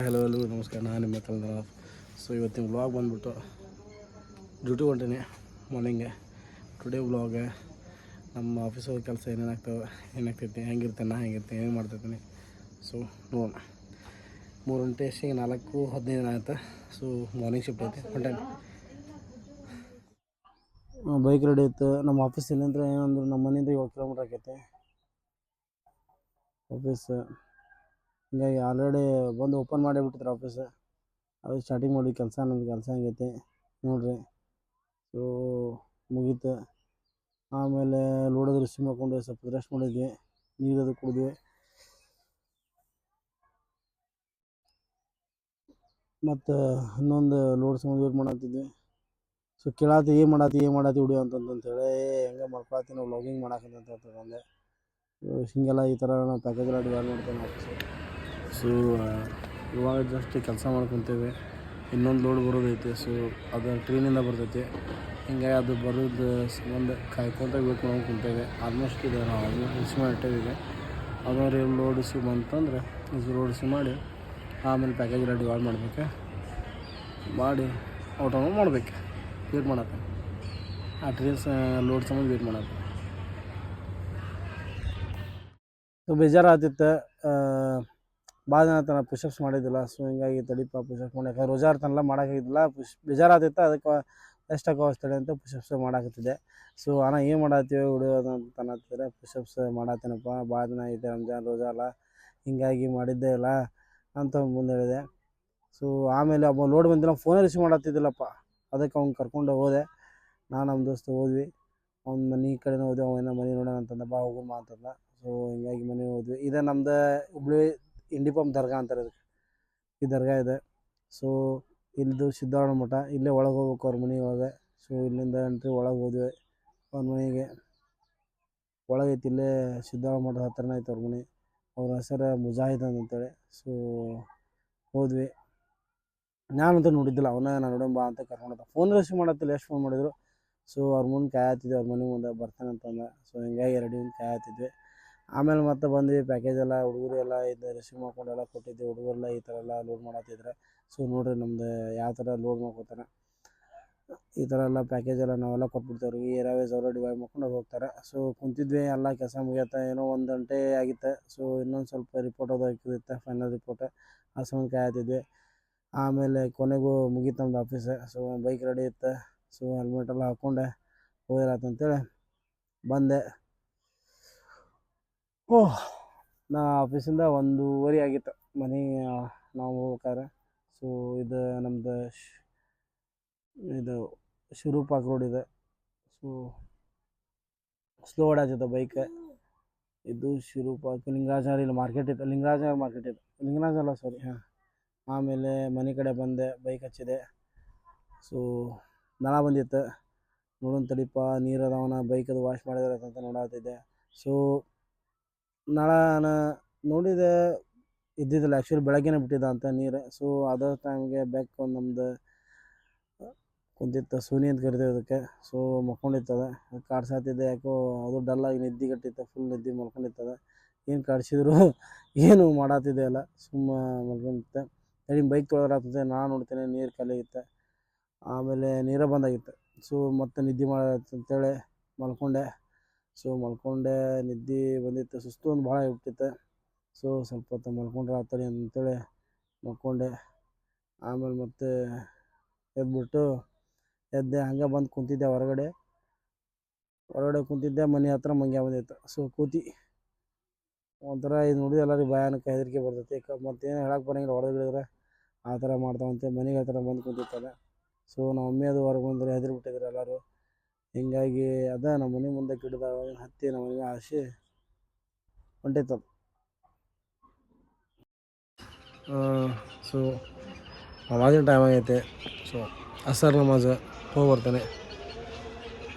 Hello ನಮಸ್ಕಾರ, ನಾನು ನಿಮ್ಮ ಕಲ್ಯಾಣ. ಸೊ ಇವತ್ತಿನ ವ್ಲಾಗ್ ಬಂದುಬಿಟ್ಟು ಡ್ಯೂಟಿ ಹೊಂಟೀನಿ ಮಾರ್ನಿಂಗೆ. ಟುಡೇ ವ್ಲಾಗ್ ನಮ್ಮ ಆಫೀಸಲ್ಲಿ ಕೆಲಸ ಏನಾಗ್ತೈತಿ, ಹೆಂಗಿರ್ತೀನಿ, ಹೆಂಗೆ ಮಾಡ್ತಿರ್ತೀನಿ. ಸೊ ನೋಡೋಣ. 3 ಗಂಟೆ ಅಷ್ಟೇ, 4:15 ಆಗುತ್ತೆ. ಸೊ ಮಾರ್ನಿಂಗ್ ಶಿಫ್ಟ್ ಐತಿ, ಹೊಂಟೇನಿ. ಬೈಕ್ ರೆಡಿ ಇತ್ತು. ನಮ್ಮ ಆಫೀಸ್ ಇಲ್ಲಿಂದ್ರೆ ಏನಂದ್ರೆ ನಮ್ಮ ಮನೆಯಿಂದ 7 ಕಿಲೋಮೀಟ್ರ್ ಆಕೈತಿ ಆಫೀಸ್. ಹಿಂಗಾಗಿ ಆಲ್ರೆಡಿ ಬಂದು ಓಪನ್ ಮಾಡೇ ಬಿಟ್ಟಿದ್ರು ಆಫೀಸ್. ಅದು ಸ್ಟಾರ್ಟಿಂಗ್ ಮಾಡಿ ನಮ್ದು ಕೆಲಸ ಹೆಂಗೈತಿ ನೋಡಿರಿ. ಸೊ ಮುಗೀತು. ಆಮೇಲೆ ಲೋಡೋದು ರಿಸೀವ್ ಮಾಡ್ಕೊಂಡು ಸ್ವಲ್ಪ ರೆಸ್ಟ್ ಮಾಡಿದ್ವಿ, ನೀರದು ಕುಡಿದ್ವಿ. ಮತ್ತು ಇನ್ನೊಂದು ಲೋಡ್ ಸಂಬಂಧ ವೇಟ್ ಮಾಡತ್ತಿದ್ವಿ. ಸೊ ಕೇಳಾತಿ ಏನು ಮಾಡತ್ತಿ ಹುಡಿ ಅಂತಂತೇಳಿ ಹೆಂಗೆ ಮಾಡ್ಕೊಳತ್ತೀನಿ, ವ್ಲಾಗಿಂಗ್ ಮಾಡಾಕಂತಂದೆ. ಹಿಂಗೆಲ್ಲ ಈ ಥರ ನಾವು ಪ್ಯಾಕೇಜ್ ಎಲ್ಲ ಡಿವೈಡ್ ಮಾಡ್ತೇವೆ ಆಫೀಸು. ಸೊ ಇವಾಗ ಜಸ್ಟ್ ಕೆಲಸ ಮಾಡ್ಕೊತೇವೆ. ಇನ್ನೊಂದು ಲೋಡ್ ಬರೋದೈತೆ. ಸೊ ಅದು ಟ್ರೈನಿಂದ ಬರ್ತೈತಿ. ಹಿಂಗಾಗಿ ಅದು ಬರೋದು ಒಂದು ಕಾಯ್ಕೊಂತ ವೇಟ್ ಮಾಡ್ಕೊಂಡು ಕುಂತೇವೆ. ಆಲ್ಮೋಸ್ಟ್ ಇದೆ, ನಾವು ಆಲ್ಮೋಸ್ಟ್ ರಿಸೀವ್ ಮಾಡಿಟ್ಟೇವೆ. ಅದವ್ರು ಲೋಡ್ ರಿಸೀವ್ ಬಂತಂದ್ರೆ ಲೋಡ್ ರಿಸೀವ್ ಮಾಡಿ ಆಮೇಲೆ ಪ್ಯಾಕೇಜ್ ಎಲ್ಲ ಡಿವೈಡ್ ಮಾಡ್ಬೇಕು. ಮಾಡಿ ಔಟ್ ಮಾಡ್ಬೇಕು, ವೇಟ್ ಮಾಡಕ್ಕೆ. ಆ ಟ್ರೈನ್ಸ್ ಲೋಡ್ ಸಂಬಂಧ ವೇಟ್ ಮಾಡಕ್ಕೆ ಸೊ ಬೇಜಾರಾಗ್ತಿತ್ತು. ಭಾಳ ಜನ ಆತ ಪುಷಪ್ಸ್ ಮಾಡಿದ್ದಿಲ್ಲ. ಸೊ ಹಿಂಗಾಗಿ ತಡಿಪ ಪುಷಪ್ಸ್ ಮಾಡಿ, ಯಾಕಂದ್ರೆ ರೋಜಾ ಇರ್ತಾನಲ್ಲ ಮಾಡೋಕ್ಕಾಗಿದ್ದಿಲ್ಲ. ಬೇಜಾರಾಗ್ತಿತ್ತು. ಅದಕ್ಕೆ ಎಷ್ಟು ಹಾಕೋಸ್ತಡೆ ಅಂತ ಪುಷಪ್ಸ್ ಮಾಡಾಕತ್ತಿದ್ದೆ. ಸೊ ಅಣ್ಣ ಏನು ಮಾಡತ್ತೀವಿ ಹುಡುಗೋದು ಅಂತ ಅನ್ನತ್ತಿದ್ರೆ, ಪುಷಪ್ಸ್ ಮಾಡತ್ತೀನಪ್ಪ, ಭಾಳ ದಿನ ಐತೆ, ರಂಜಾನ್ ರೋಜಾ ಅಲ್ಲ, ಹಿಂಗಾಗಿ ಮಾಡಿದ್ದೇ ಇಲ್ಲ ಅಂತ ಮುಂದೆ ಹೇಳಿದೆ. ಸೊ ಆಮೇಲೆ ಒಬ್ಬ ಲೋಡ್ ಬಂದಿಲ್ಲ, ಫೋನೇ ರಿಸೀವ್ ಮಾಡತ್ತಿದ್ದಿಲ್ಲಪ್ಪ. ಅದಕ್ಕೆ ಅವ್ನು ಕರ್ಕೊಂಡು ಹೋದೆ. ನಾನು ನಮ್ಮ ದೋಸ್ತ ಹೋದ್ವಿ. ಅವ್ನ ಮನೆ ಕಡೆನೇ ಹೋದ್ವಿ. ಅವನ ಮನೆ ನೋಡೋಣ ಅಂತಂದ, ಬಾ ಹೋಗುಮ್ಮ ಅಂತಂದ. ಸೊ ಹಿಂಗಾಗಿ ಮನೆಗೆ ಹೋದ್ವಿ. ಇದೇ ನಮ್ದು ಹುಬ್ಳಿ ಇಂಡಿಪಂಪ್ ದರ್ಗಾ ಅಂತಾರೆ ಇದಕ್ಕೆ. ಈ ದರ್ಗಾ ಇದೆ. ಸೊ ಇಲ್ಲಿದು ಸಿದ್ಧಾರೂಢ ಮಠ. ಇಲ್ಲೇ ಒಳಗೆ ಹೋಗ್ಬೇಕು ಅವ್ರ ಮನೆ ಒಳಗೆ. ಸೊ ಇಲ್ಲಿಂದ ಎಂಟ್ರಿ ಒಳಗೆ ಹೋದ್ವಿ ಅವ್ರ ಮನೆಗೆ. ಒಳಗೈತಿ, ಇಲ್ಲೇ ಸಿದ್ಧಾರೂಢ ಮಠದ ಹತ್ರನೇ ಐತೆ ಅವ್ರ ಮನೆ. ಅವ್ರ ಹೆಸರು ಮುಜಾಹಿದ್ ಅಂತೇಳಿ. ಸೊ ಹೋದ್ವಿ. ನಾನಂತೂ ನೋಡಿದ್ದಿಲ್ಲ, ಅವನ್ನ ನಾನು ನೋಡೋಣ ಬಾ ಅಂತ ಕರ್ಕೊಂಡೋದ. ಫೋನ್ ರಿಸೀವ್ ಮಾಡತ್ತಿಲ್ಲ, ಎಷ್ಟು ಫೋನ್ ಮಾಡಿದ್ರು. ಸೊ ಅವ್ರ ಮುಂದೆ ಕಾಯತ್ತಿದ್ವಿ, ಅವ್ರ ಮನೆ ಮುಂದೆ ಬರ್ತಾನೆ ಅಂತಂದ. ಸೊ ಹಿಂಗಾಗಿ ರೆಡಿ ಕಾಯತ್ತಿದ್ವಿ. ಆಮೇಲೆ ಮತ್ತೆ ಬಂದ್ವಿ. ಪ್ಯಾಕೇಜ್ ಎಲ್ಲ ಹುಡುಗರು ಎಲ್ಲ ಇದು ರಿಸೀವ್ ಮಾಡ್ಕೊಂಡೆಲ್ಲ ಕೊಟ್ಟಿದ್ವಿ. ಹುಡುಗರೆಲ್ಲ ಈ ಥರ ಎಲ್ಲ ಲೋಡ್ ಮಾಡತ್ತಿದ್ರೆ. ಸೊ ನೋಡಿರಿ ನಮ್ಮದು ಯಾವ ಥರ ಲೋಡ್ ಮಾಡ್ಕೋತಾರೆ. ಈ ಥರ ಎಲ್ಲ ಪ್ಯಾಕೇಜ್ ಎಲ್ಲ ನಾವೆಲ್ಲ ಕೊಟ್ಬಿಡ್ತೇವೆ ಅವ್ರಿಗೆ. ಏರಿಯಾ ವೈಸ್ ಅವರು ಡಿವೈಡ್ ಮಾಡ್ಕೊಂಡು ಅವ್ರು ಹೋಗ್ತಾರೆ. ಸೊ ಕುಂತಿದ್ವಿ, ಎಲ್ಲ ಕೆಲಸ ಮುಗಿಯತ್ತೆ. ಏನೋ 1 ಗಂಟೆ ಆಗಿತ್ತು. ಸೊ ಇನ್ನೊಂದು ಸ್ವಲ್ಪ ರಿಪೋರ್ಟ್ ಅದು ಹಾಕಿರುತ್ತೆ, ಫೈನಲ್ ರಿಪೋರ್ಟ್. ಆ ಸಂಬಂಧ ಕಾಯತ್ತಿದ್ವಿ. ಆಮೇಲೆ ಕೊನೆಗೂ ಮುಗೀತು ನಮ್ದು ಆಫೀಸ್. ಸೊ ಬೈಕ್ ರೆಡಿ ಇತ್ತು. ಸೊ ಹೆಲ್ಮೆಟೆಲ್ಲ ಹಾಕ್ಕೊಂಡೆ ಹೋಗಿರತ್ತಂತೇಳಿ ಬಂದೆ. ನಾ ಆಫೀಸಿಂದ 1:30 ಆಗಿತ್ತು ಮನೆ ನಾವು ಹೋಗ್ಬೇಕಾದ್ರೆ. ಸೊ ಇದು ನಮ್ಮದು ಇದು ಶಿರೂಪಾಕ್ ರೋಡ್ ಇದೆ. ಸೊ ಸ್ಲೋ ಓಡಾತಿತ್ತು ಬೈಕ್. ಇದು ಶಿರೂಪಾಕ್ ಲಿಂಗರಾಜನಗರ. ಇಲ್ಲಿ ಮಾರ್ಕೆಟ್ ಇತ್ತು, ಲಿಂಗರಾಜನಗರ ಮಾರ್ಕೆಟ್ ಇತ್ತು, ಲಿಂಗರಾಜಲ್ಲ ಸಾರಿ. ಆಮೇಲೆ ಮನೆ ಕಡೆ ಬಂದೆ, ಬೈಕ್ ಹಚ್ಚಿದೆ. ಸೊ ನಳ ಬಂದಿತ್ತು. ನೋಡೋಣ ತಡಿಪ, ನೀರು ಅದಾವನ, ಬೈಕ್ ಅದು ವಾಶ್ ಮಾಡಿದ್ರೆ ಅಂತ ನೋಡತ್ತಿದ್ದೆ. ಸೊ ನಳನ ನೋಡಿದೆ, ಇದ್ದಿದ್ದಿಲ್ಲ. ಆ್ಯಕ್ಚುಲಿ ಬೆಳಗ್ಗೆನೇ ಬಿಟ್ಟಿದ್ದ ಅಂತ ನೀರು. ಸೊ ಅದೇ ಟೈಮ್ಗೆ ಬೆಕ್ ಒಂದು ನಮ್ಮದು ಕುಂತಿತ್ತು, ಸೋನಿ ಅಂತ ಕರಿತೇವೆ ಅದಕ್ಕೆ. ಸೊ ಮಲ್ಕೊಂಡಿರ್ತದೆ, ಅದು ಕಾಡ್ಸಾತಿದ್ದೆ. ಯಾಕೋ ಅದು ಡಲ್ಲಾಗಿ ನಿದ್ದೆ ಗಟ್ಟಿತ್ತು, ಫುಲ್ ನಿದ್ದೆ ಮಲ್ಕೊಂಡಿರ್ತದೆ. ಏನು ಕಾಡ್ಸಿದ್ರು ಏನು ಮಾಡತ್ತಿದ್ದೆ ಅಲ್ಲ, ಸುಮ್ಮ ಮಲ್ಕೊಂಡಿತ್ತೆ. ತಡಿ ಬೈಕ್ ತೊಳೆದಾಗ್ತದೆ, ನಾನು ನೋಡ್ತೇನೆ ನೀರು ಖಾಲಿ ಆಗಿತ್ತು. ಆಮೇಲೆ ನೀರೇ ಬಂದಾಗಿತ್ತು. ಸೊ ಮತ್ತೆ ನಿದ್ದೆ ಮಾಡತ್ತಂತೇಳಿ ಮಲ್ಕೊಂಡೆ. ಸೊ ಮಲ್ಕೊಂಡೆ, ನಿದ್ದೆ ಬಂದಿತ್ತು, ಸುಸ್ತು ಒಂದು ಭಾಳ ಆಗಿಬಿಟ್ಟಿತ್ತು. ಸೊ ಸ್ವಲ್ಪ ಹೊತ್ತು ಮಲ್ಕೊಂಡ್ರೆ ಆಗ್ತದೆ ಅಂತೇಳಿ ಮಲ್ಕೊಂಡೆ. ಆಮೇಲೆ ಮತ್ತೆ ಎದ್ದೆ, ಹಂಗೆ ಬಂದು ಕುಂತಿದ್ದೆ ಹೊರಗಡೆ ಕುಂತಿದ್ದೆ. ಮನೆ ಹತ್ರ ಮಂಗ್ಯ ಬಂದಿತ್ತು. ಸೊ ಕೂತಿ ಒಂಥರ ಇದು ನೋಡಿದ್ರೆ ಎಲ್ಲರಿಗೆ ಭಯಾನಕ ಹೆದರಿಕೆ ಬರ್ತೈತಿ. ಮತ್ತೇನು ಹೇಳಕ್ಕೆ ಬರೋಂಗಿಲ್ಲ, ಹೊಡೆದಿಳಿದ್ರೆ ಆ ಥರ ಮಾಡ್ತಾವಂತೆ. ಮನೆಗೆ ಹತ್ರ ಬಂದು ಕುಂತಿರ್ತದೆ. ಸೊ ನಮ್ಮ ಮಮ್ಮಿ ಅದು ಹೊರಗೆ ಬಂದರೆ ಹೆದರಿ ಬಿಟ್ಟಿದ್ರು ಎಲ್ಲರೂ. ಹಿಂಗಾಗಿ ಅದ ನಮ್ಮ ಮನೆ ಮುಂದೆ ಗಿಡದಾಗ ಹತ್ತಿ ನಮ್ಮ ಮನೆಗೆ ಹಾಸಿ ಹೊಂಟಿತ್ತದು. ಸೊ ನಮಾಜಿನ ಟೈಮ್ ಆಗೈತೆ. ಸೊ ಅಸರ್ ನಮಾಜ್ ಹೋಗಿ ಬರ್ತಾನೆ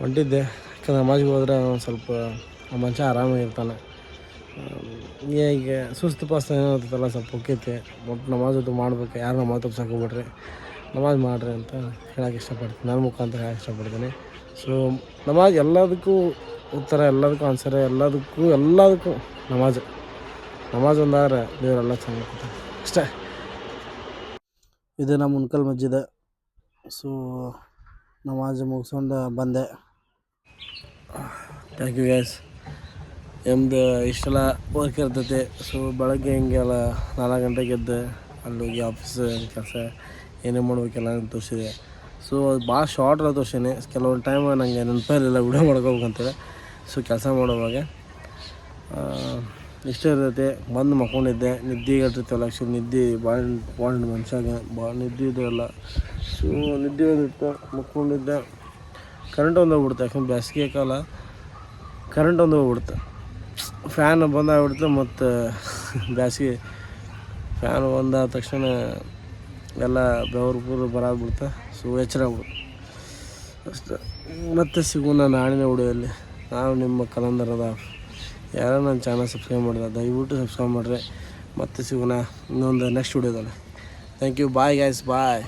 ಹೊಂಟಿದ್ದೆ. ಯಾಕಂದ್ರೆ ನಮಾಜಿಗೆ ಹೋದ್ರೆ ಒಂದು ಸ್ವಲ್ಪ ಆ ಮನುಷ್ಯ ಆರಾಮಾಗಿರ್ತಾನೆ. ಈಗ ಸುಸ್ತು ಪಾಸ್ತು ಏನೋ ಇರ್ತೈತಲ್ಲ, ಸ್ವಲ್ಪ ಹೋಗ್ತೈತೆ. ಬಟ್ ನಮಾಜ್ ಅದು ಮಾಡ್ಬೇಕು. ಯಾರು ನಮಾಜ್ ತಪ್ಸಕ್ಕೆ ಹೋಗ್ಬಿಡ್ರಿ, ನಮಾಜ್ ಮಾಡಿರಿ ಅಂತ ಹೇಳಕ್ಕೆ ಇಷ್ಟಪಡ್ತೀನಿ, ನನ್ನ ಮುಖಾಂತರ ಹೇಳಕ್ಕೆ ಇಷ್ಟಪಡ್ತೀನಿ. ಸೊ ನಮಾಜ್ ಎಲ್ಲದಕ್ಕೂ ಉತ್ತರ, ಎಲ್ಲದಕ್ಕೂ ಆನ್ಸರ್, ಎಲ್ಲದಕ್ಕೂ ನಮಾಜ್ ಒಂದಾದ್ರೆ ದೇವರೆಲ್ಲ ಚೆನ್ನಾಗಿ ಅಷ್ಟೇ. ಇದು ನಮ್ಮ ಮುನ್ಕಲ್ ಮಸ್ಜಿದ್. ಸೊ ನಮಾಜ್ ಮುಗಿಸ್ಕೊಂಡು ಬಂದೆ. Thank you guys. ನಮ್ದು ಇಷ್ಟೆಲ್ಲ ವರ್ಕ್ ಇರ್ತೈತೆ. ಸೊ ಬೆಳಗ್ಗೆ ಹಿಂಗೆಲ್ಲ 4 ಗಂಟೆಗೆ ಎದ್ದು ಅಲ್ಲಿ ಹೋಗಿ ಆಫೀಸ್ ಕೆಲಸ ಏನೇ ಮಾಡ್ಬೇಕೆಲ್ಲ ತೋರಿಸಿದೆ. ಸೊ ಅದು ಭಾಳ ಶಾರ್ಟ್ ತೋರಿಸೀನಿ. ಕೆಲವೊಂದು ಟೈಮ್ ನನಗೆ ನೆನಪಿರಲಿಲ್ಲ ವಿಡಿಯೋ ಮಾಡ್ಕೋಬೇಕಂತೇಳಿ. ಸೊ ಕೆಲಸ ಮಾಡುವಾಗ ಇಷ್ಟ ಇರ್ತೈತೆ. ಬಂದು ಮಕ್ಕೊಂಡಿದ್ದೆ. ನಿದ್ದೆ ಇರ್ತೈತಲ್ಲ, ಆ್ಯಕ್ಚುಲಿ ನಿದ್ದೆ ಭಾಳ ಇಂಪಾರ್ಟೆಂಟ್ ಮನುಷ್ಯಾಗ. ಭಾಳ ನಿದ್ದೆ ಇದೆಯಲ್ಲ. ಸೊ ನಿದ್ದೆ ಬಂದಿತ್ತು, ಮಕ್ಕೊಂಡಿದ್ದೆ. ಕರೆಂಟ್ ಒಂದು ಹೋಗ್ಬಿಡ್ತು. ಯಾಕಂದ್ರೆ ಬೇಸಿಗೆ ಕಾಲ ಕರೆಂಟ್ ಒಂದು ಹೋಗ್ಬಿಡ್ತು. ಫ್ಯಾನ್ ಬಂದಾಗ್ಬಿಡ್ತು. ಮತ್ತು ಬೇಸಿಗೆ ಫ್ಯಾನ್ ಬಂದಾದ ತಕ್ಷಣ ಎಲ್ಲ ಬೆವರು ಬರಾಗ್ಬಿಡ್ತು. ಸೊ ಎಚ್ಚರ ಆಗ್ಬಿಡ್ತು ಅಷ್ಟೇ. ಮತ್ತೆ ಸಿಗೋಣ ನಾಳಿನ ವಿಡಿಯೋದಲ್ಲಿ. ನಾವು ನಿಮ್ಮ ಕಲಂದರದ ಯಾರೋ ನನ್ನ ಚಾನಲ್ ಸಬ್ಸ್ಕ್ರೈಬ್ ಮಾಡಿದ ದಯವಿಟ್ಟು ಸಬ್ಸ್ಕ್ರೈಬ್ ಮಾಡಿರಿ. ಮತ್ತೆ ಸಿಗೋಣ ಇನ್ನೊಂದು ನೆಕ್ಸ್ಟ್ ವಿಡಿಯೋದಲ್ಲಿ. Thank you. Bye guys, bye.